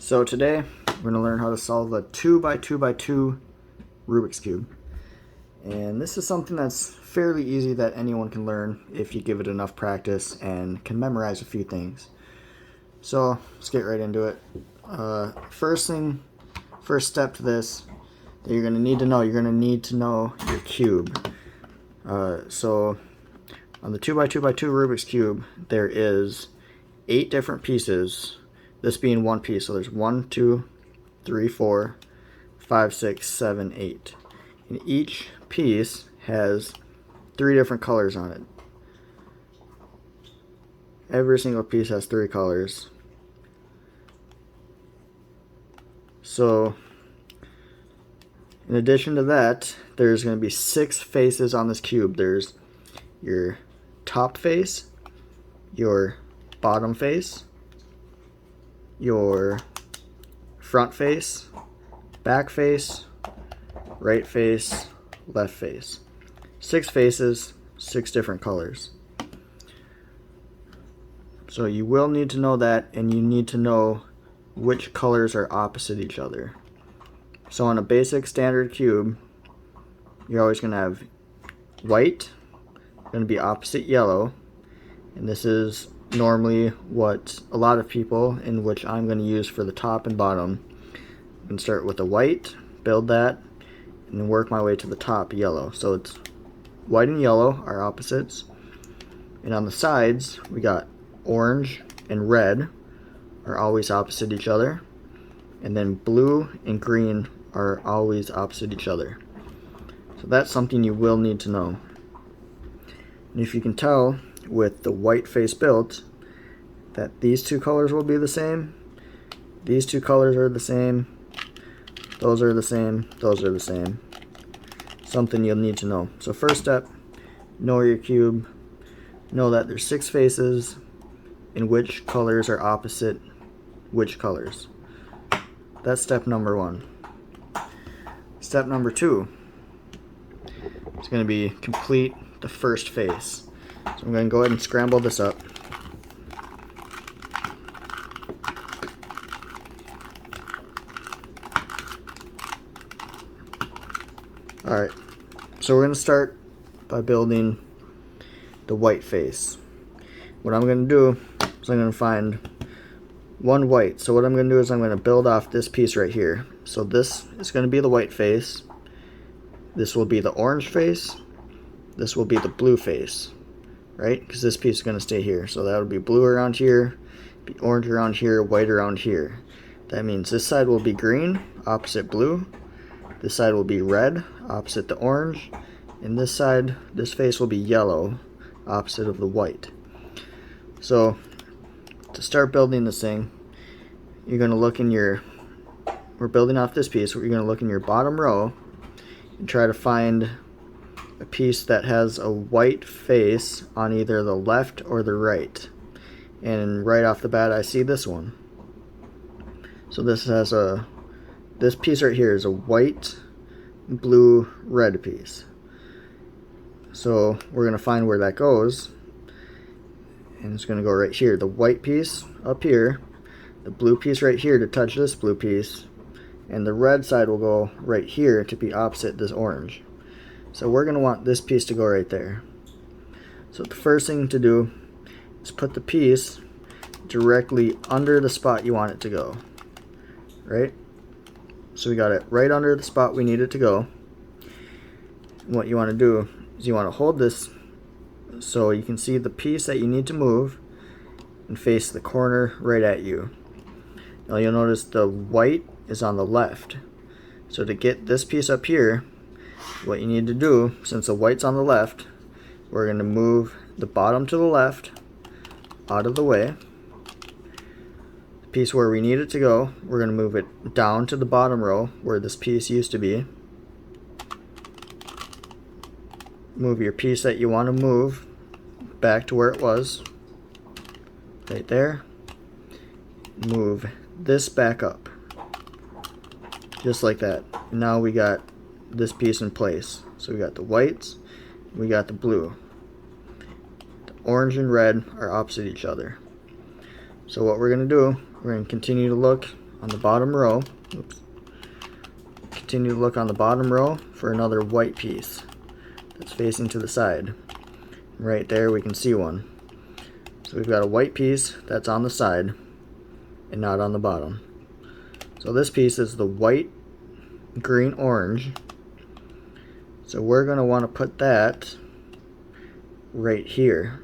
So today we're going to learn how to solve a 2 by 2 by 2 Rubik's Cube. And this is something that's fairly easy that anyone can learn if you give it enough practice and can memorize a few things. So let's get right into it. First step to this that you're going to need to know your cube. So on the 2 by 2 by 2 Rubik's Cube there is 8 different pieces, this being one piece. So there's 1, 2, 3, 4, 5, 6, 7, 8. And each piece has 3 different colors on it. Every single piece has 3 colors. So in addition to that, there's going to be 6 faces on this cube. There's your top face, your bottom face, your front face, back face, right face, left face. 6 faces, 6 different colors. So you will need to know that, and you need to know which colors are opposite each other. So on a basic standard cube, you're always going to have white, going to be opposite yellow, and this is normally what a lot of people, in which I'm going to use for the top and bottom. I'm going to start with the white, build that, and then work my way to the top yellow. So it's white and yellow are opposites, and on the sides we got orange and red are always opposite each other, and then blue and green are always opposite each other. So that's something you will need to know. And if you can tell with the white face built that these 2 colors will be the same, these 2 colors are the same, those are the same, those are the same. Something you'll need to know. So first step, know your cube. Know that there's 6 faces and which colors are opposite which colors. That's step number 1. Step number 2 is going to be complete the first face. So I'm going to go ahead and scramble this up. Alright, so we're going to start by building the white face. What I'm going to do is I'm going to find one white. So what I'm going to do is I'm going to build off this piece right here. So this is going to be the white face. This will be the orange face. This will be the blue face, right? Because this piece is going to stay here. So that would be blue around here, be orange around here, white around here. That means this side will be green, opposite blue. This side will be red, opposite the orange. And this side, this face will be yellow, opposite of the white. So to start building this thing, you're going to look in your, we're building off this piece, you're going to look in your bottom row and try to find a piece that has a white face on either the left or the right. And right off the bat I see this one. So this piece right here is a white, blue, red piece. So we're going to find where that goes, and it's going to go right here. The white piece up here, the blue piece right here to touch this blue piece, and the red side will go right here to be opposite this orange. So we're going to want this piece to go right there. So the first thing to do is put the piece directly under the spot you want it to go. Right? So we got it right under the spot we need it to go. And what you want to do is you want to hold this so you can see the piece that you need to move and face the corner right at you. Now you'll notice the white is on the left. So to get this piece up here, what you need to do, since the white's on the left, we're going to move the bottom to the left out of the way. The piece where we need it to go, we're going to move it down to the bottom row where this piece used to be. Move your piece that you want to move back to where it was, right there. Move this back up, just like that. And now we got this piece in place. So we got the whites, we got the blue. The orange and red are opposite each other. So what we're going to do, we're going to continue to look on the bottom row. Oops. Continue to look on the bottom row for another white piece that's facing to the side. Right there we can see one. So we've got a white piece that's on the side and not on the bottom. So this piece is the white, green, orange. So we're going to want to put that right here,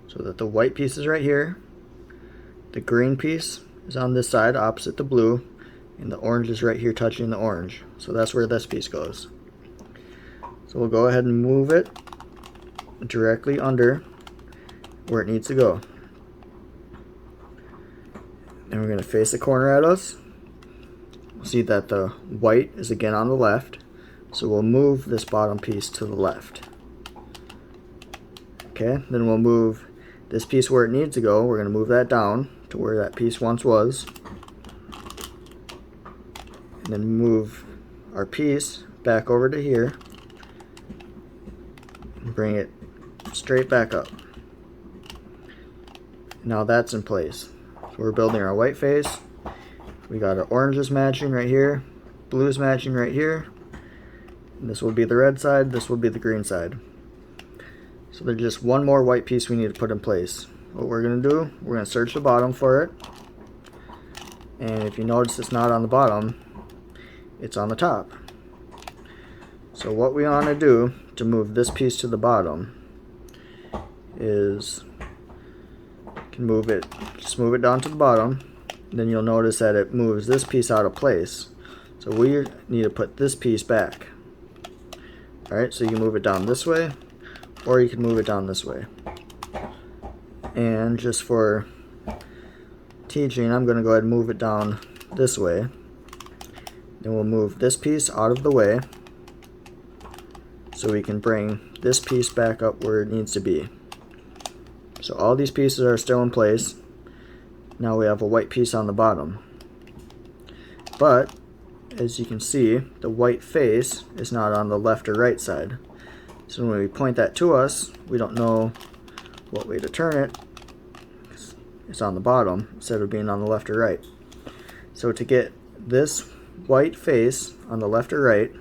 so that the white piece is right here, the green piece is on this side opposite the blue, and the orange is right here touching the orange. So that's where this piece goes. So we'll go ahead and move it directly under where it needs to go. And we're going to face the corner at us. We'll see that the white is again on the left, so we'll move this bottom piece to the left. Okay, then we'll move this piece where it needs to go. We're going to move that down to where that piece once was. And then move our piece back over to here. And bring it straight back up. Now that's in place. So we're building our white face. We got our oranges matching right here. Blues matching right here. And this will be the red side. This will be the green side. So there's just one more white piece we need to put in place. What we're going to do, we're going to search the bottom for it. And if you notice it's not on the bottom, it's on the top. So what we want to do to move this piece to the bottom is can move it, just move it down to the bottom. Then you'll notice that it moves this piece out of place. So we need to put this piece back. Alright, so you can move it down this way, or you can move it down this way. And just for teaching, I'm going to go ahead and move it down this way. Then we'll move this piece out of the way so we can bring this piece back up where it needs to be. So all these pieces are still in place. Now we have a white piece on the bottom. But as you can see, the white face is not on the left or right side. So when we point that to us, we don't know what way to turn it. It's on the bottom instead of being on the left or right. So to get this white face on the left or right,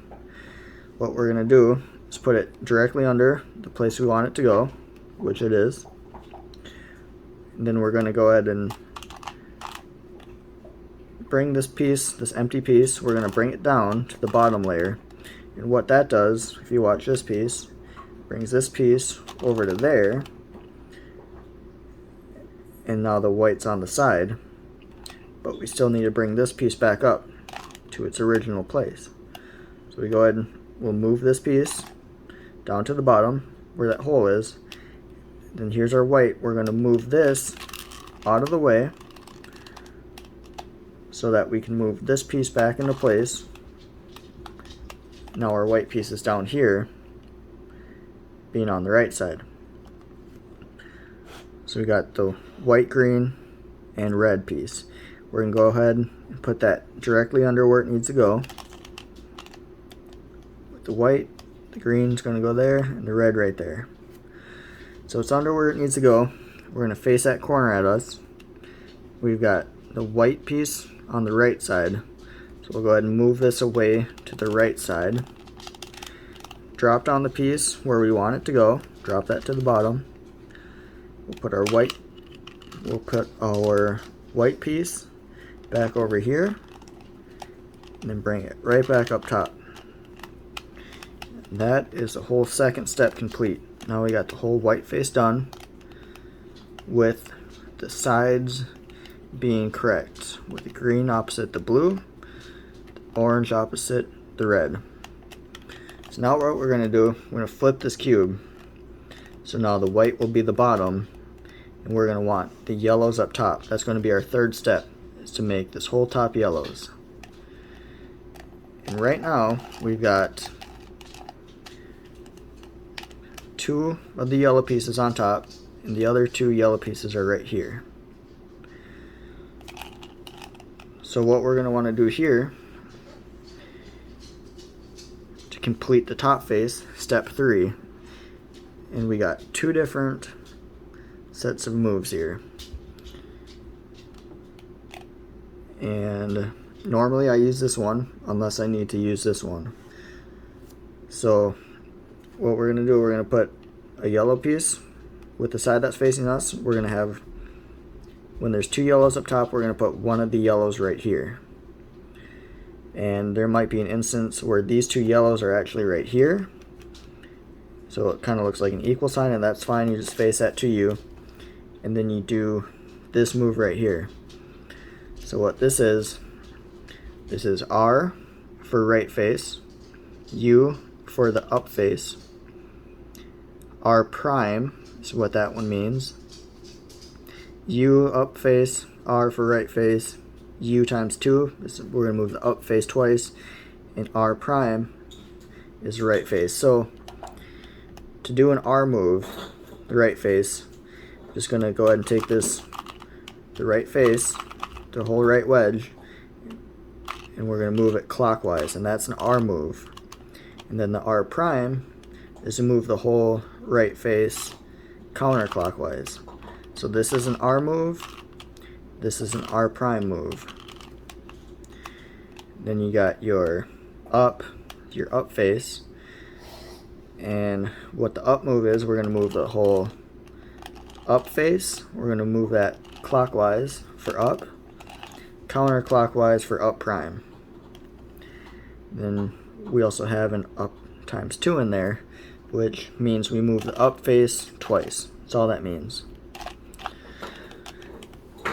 what we're going to do is put it directly under the place we want it to go, which it is. And then we're going to go ahead and bring this piece, this empty piece, we're going to bring it down to the bottom layer. And what that does, if you watch this piece, brings this piece over to there. And now the white's on the side. But we still need to bring this piece back up to its original place. So we go ahead and we'll move this piece down to the bottom where that hole is. Then here's our white. We're going to move this out of the way so that we can move this piece back into place. Now our white piece is down here, being on the right side. So we got the white, green, and red piece. We're going to go ahead and put that directly under where it needs to go. With the white, the green's going to go there, and the red right there. So it's under where it needs to go. We're going to face that corner at us. We've got the white piece on the right side. So we'll go ahead and move this away to the right side. Drop down the piece where we want it to go. Drop that to the bottom. We'll put our white piece back over here. And then bring it right back up top. That is the whole second step complete. Now we got the whole white face done with the sides being correct, with the green opposite the blue, the orange opposite the red. So now what we're going to do, we're going to flip this cube. So now the white will be the bottom, and we're going to want the yellows up top. That's going to be our third step, is to make this whole top yellows. And right now we've got 2 of the yellow pieces on top, and the other 2 yellow pieces are right here. So what we're going to want to do here to complete the top face, step 3, and we got 2 different sets of moves here. And normally I use this one unless I need to use this one. So what we're going to do, we're going to put a yellow piece with the side that's facing us. We're going to have, when there's two yellows up top, we're going to put one of the yellows right here. And there might be an instance where these two yellows are actually right here. So it kind of looks like an equal sign, and that's fine. You just face that to you. And then you do this move right here. So what this is R for right face, U for the up face, R prime is what that one means, U up face, R for right face, U times 2, we're going to move the up face twice, and R prime is right face. So to do an R move, the right face, I'm just going to go ahead and take this, the right face, the whole right wedge, and we're going to move it clockwise, and that's an R move. And then the R prime is to move the whole right face counterclockwise. So this is an R move, this is an R prime move. Then you got your up face, and what the up move is, we're going to move the whole up face, we're going to move that clockwise for up, counterclockwise for up prime. Then we also have an up times 2 in there, which means we move the up face twice. That's all that means.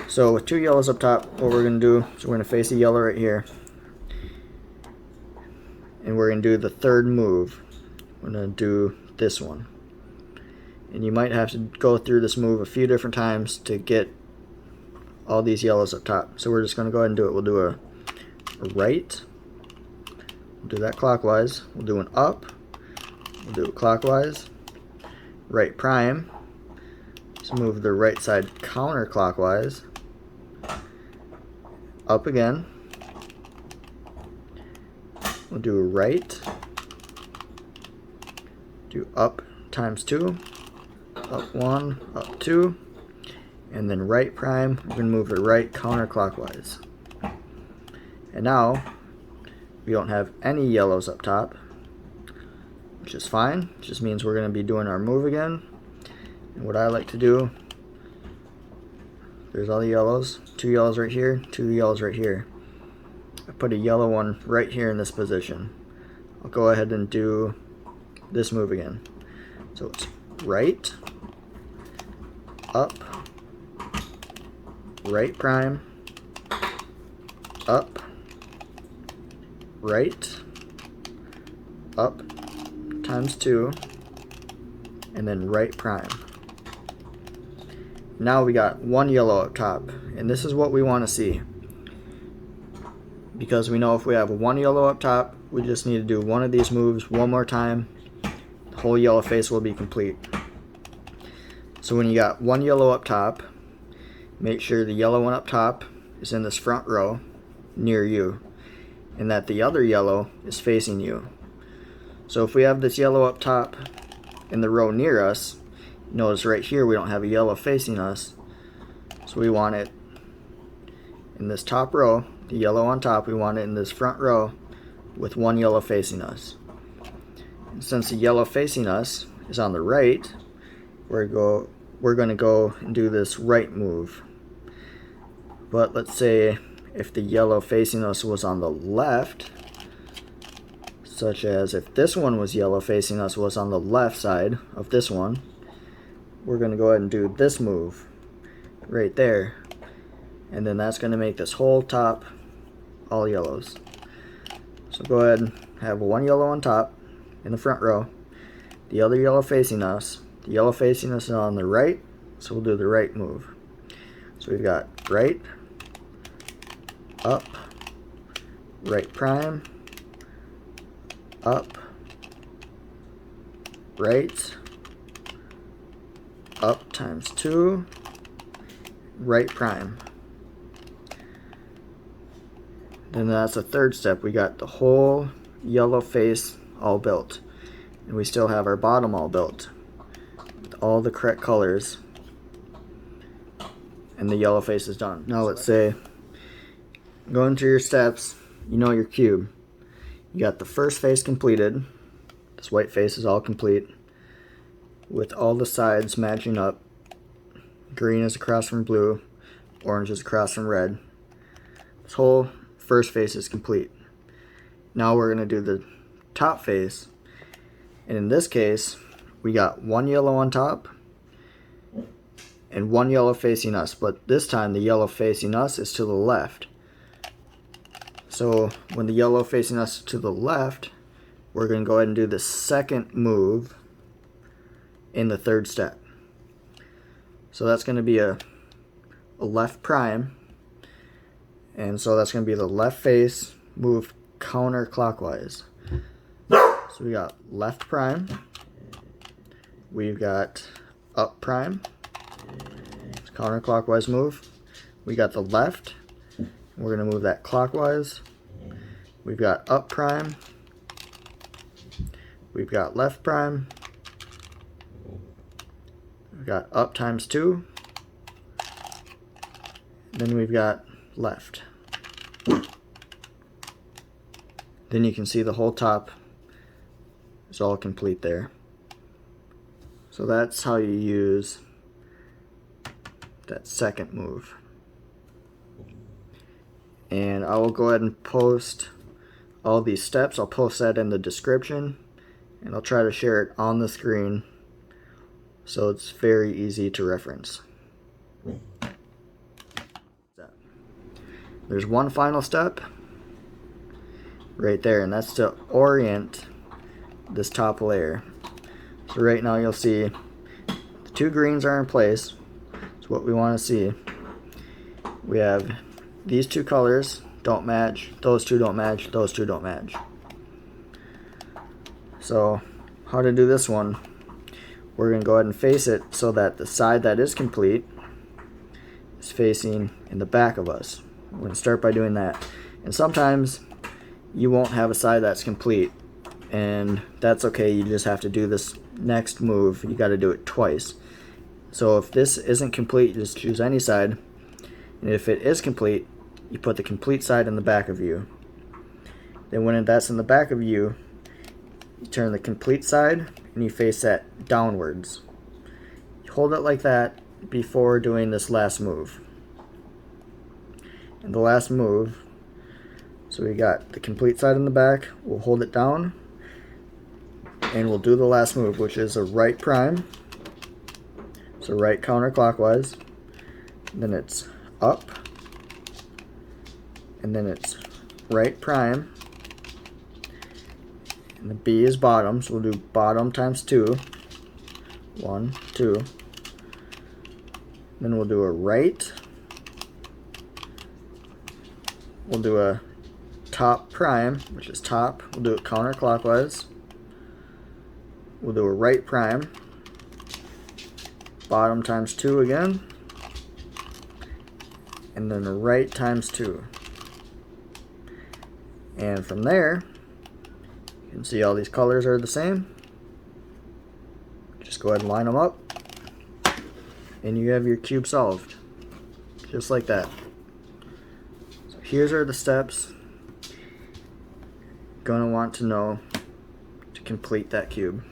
So with two yellows up top, what we're going to do is we're going to face a yellow right here, and we're going to do the third move. We're going to do this one, and you might have to go through this move a few different times to get all these yellows up top. So we're just going to go ahead and do it. We'll do a right, we'll do that clockwise, we'll do an up, we'll do it clockwise, right prime, so move the right side counterclockwise, up again, we'll do a right, do up times 2, up 1, up 2, and then right prime, we're going to move the right counterclockwise. And now we don't have any yellows up top, which is fine. It just means we're going to be doing our move again. And what I like to do, there's all the yellows, two yellows right here, two yellows right here. I put a yellow one right here in this position. I'll go ahead and do this move again. So it's right, up, right prime, up, right, up times 2, and then right prime. Now we got one yellow up top, and this is what we want to see, because we know if we have one yellow up top, we just need to do one of these moves one more time. The whole yellow face will be complete. So when you got one yellow up top, make sure the yellow one up top is in this front row near you, and that the other yellow is facing you. So if we have this yellow up top in the row near us, notice right here we don't have a yellow facing us, so we want it in this top row, the yellow on top, we want it in this front row with one yellow facing us. And since the yellow facing us is on the right, we're going to go and do this right move. But let's say if the yellow facing us was on the left, such as if this one was yellow facing us was on the left side of this one, we're going to go ahead and do this move right there, and then that's going to make this whole top all yellows. So go ahead and have one yellow on top in the front row, the other yellow facing us. The yellow facing us is on the right, so we'll do the right move. So we've got right, up, right prime, up, right, up times 2, right prime. Then that's the third step. We got the whole yellow face all built, and we still have our bottom all built with all the correct colors, and the yellow face is done. Now let's say going through your steps, you know your cube. You got the first face completed. This white face is all complete with all the sides matching up. Green is across from blue, orange is across from red. This whole first face is complete. Now we're going to do the top face, and in this case we got one yellow on top and one yellow facing us, but this time the yellow facing us is to the left. So when the yellow facing us to the left, we're going to go ahead and do the second move in the third step. So that's going to be a left prime, and so that's going to be the left face move counterclockwise. So we got left prime, we've got up prime, it's counterclockwise move. We got the left, we're going to move that clockwise. We've got up prime, we've got left prime, we've got up times 2, then we've got left. Then you can see the whole top is all complete there. So that's how you use that second move. And I will go ahead and post all these steps. I'll post that in the description, and I'll try to share it on the screen so it's very easy to reference. There's one final step right there, and that's to orient this top layer. So right now you'll see the two greens are in place. It's what we want to see. We have these two colors don't match, those two don't match, those two don't match. So how to do this one, we're going to go ahead and face it so that the side that is complete is facing in the back of us. We're going to start by doing that. And sometimes you won't have a side that's complete, and that's okay. You just have to do this next move. You got to do it twice. So if this isn't complete, you just choose any side, and if it is complete, you put the complete side in the back of you. Then when that's in the back of you, you turn the complete side and you face that downwards. You hold it like that before doing this last move. And the last move, so we got the complete side in the back, we'll hold it down and we'll do the last move, which is a right prime. So right counterclockwise, then it's up, and then it's right prime, and the B is bottom, so we'll do bottom times 2, 1, 2, then we'll do a right, we'll do a top prime, which is top, we'll do it counterclockwise, we'll do a right prime, bottom times 2 again, and then a right times 2. And from there, you can see all these colors are the same. Just go ahead and line them up, and you have your cube solved. Just like that. So here's are the steps you're going to want to know to complete that cube.